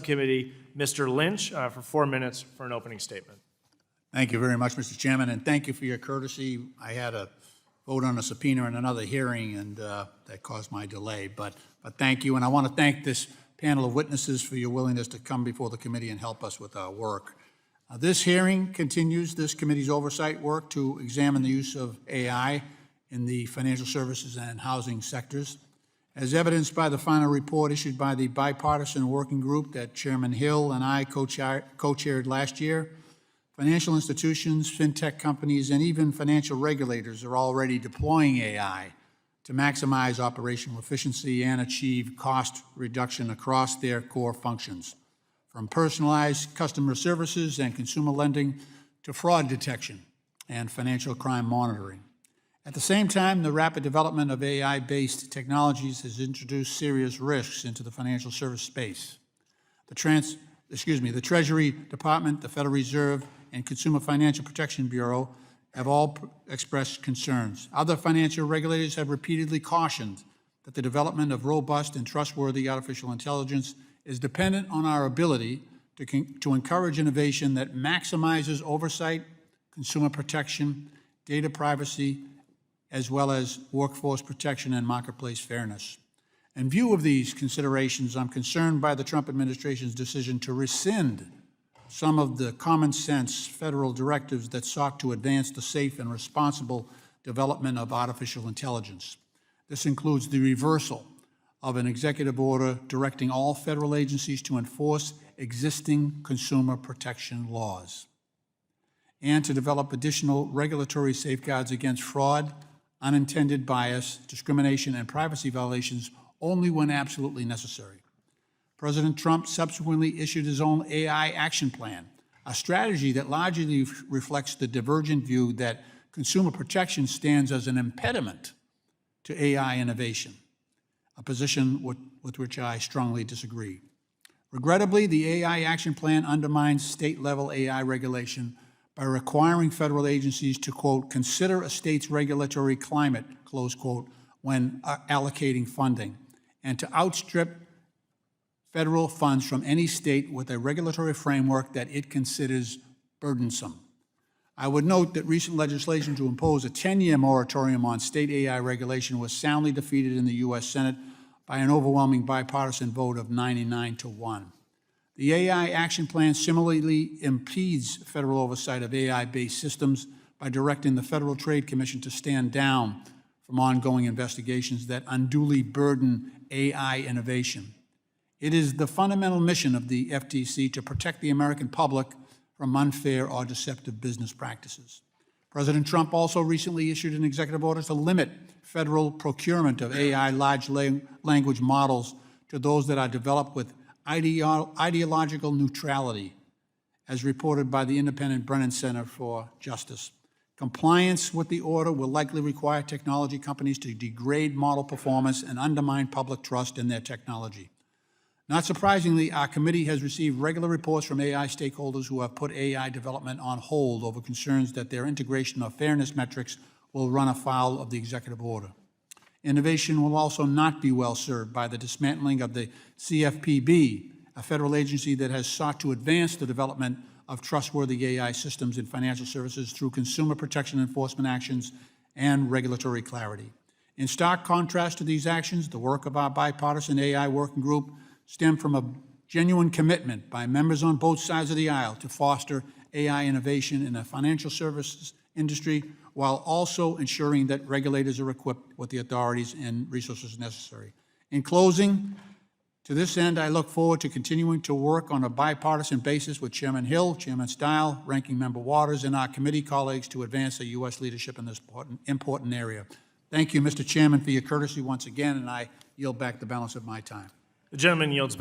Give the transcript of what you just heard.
Subcommittee, Mr. Lynch, for 4 minutes for an opening statement. Thank you very much, Mr. Chairman, and thank you for your courtesy. I had a vote on a subpoena in another hearing, and that caused my delay. But thank you, and I want to thank this panel of witnesses for your willingness to come before the committee and help us with our work. This hearing continues this committee's oversight work to examine the use of AI in the financial services and housing sectors. As evidenced by the final report issued by the bipartisan working group that Chairman Hill and I co-chaired last year, financial institutions, fintech companies, and even financial regulators are already deploying AI to maximize operational efficiency and achieve cost reduction across their core functions, from personalized customer services and consumer lending to fraud detection and financial crime monitoring. At the same time, the rapid development of AI-based technologies has introduced serious risks into the financial service space. The Treasury Department, the Federal Reserve, and Consumer Financial Protection Bureau have all expressed concerns. Other financial regulators have repeatedly cautioned that the development of robust and trustworthy artificial intelligence is dependent on our ability to encourage innovation that maximizes oversight, consumer protection, data privacy, as well as workforce protection and marketplace fairness. In view of these considerations, I'm concerned by the Trump administration's decision to rescind some of the common sense federal directives that sought to advance the safe and responsible development of artificial intelligence. This includes the reversal of an executive order directing all federal agencies to enforce existing consumer protection laws and to develop additional regulatory safeguards against fraud, unintended bias, discrimination, and privacy violations only when absolutely necessary. President Trump subsequently issued his own AI action plan, a strategy that largely reflects the divergent view that consumer protection stands as an impediment to AI innovation, a position with which I strongly disagree. Regrettably, the AI action plan undermines state-level AI regulation by requiring federal agencies to, quote, consider a state's regulatory climate, close quote, when allocating funding, and to outstrip federal funds from any state with a regulatory framework that it considers burdensome. I would note that recent legislation to impose a 10-year moratorium on state AI regulation was soundly defeated in the U.S. Senate by an overwhelming bipartisan vote of 99-1. The AI action plan similarly impedes federal oversight of AI-based systems by directing the Federal Trade Commission to stand down from ongoing investigations that unduly burden AI innovation. It is the fundamental mission of the FTC to protect the American public from unfair or deceptive business practices. President Trump also recently issued an executive order to limit federal procurement of AI large language models to those that are developed with ideological neutrality, as reported by the independent Brennan Center for Justice. Compliance with the order will likely require technology companies to degrade model performance and undermine public trust in their technology. Not surprisingly, our committee has received regular reports from AI stakeholders who have put AI development on hold over concerns that their integration of fairness metrics will run afoul of the executive order. Innovation will also not be well served by the dismantling of the CFPB, a federal agency that has sought to advance the development of trustworthy AI systems in financial services through consumer protection enforcement actions and regulatory clarity. In stark contrast to these actions, the work of our bipartisan AI working group stemmed from a genuine commitment by members on both sides of the aisle to foster AI innovation in the financial services industry, while also ensuring that regulators are equipped with the authorities and resources necessary. In closing, to this end, I look forward to continuing to work on a bipartisan basis with Chairman Hill, Chairman Stile, Ranking Member Waters, and our committee colleagues to advance the U.S. leadership in this important area. Thank you, Mr. Chairman, for your courtesy once again, and I yield back the balance of my time. The gentleman yields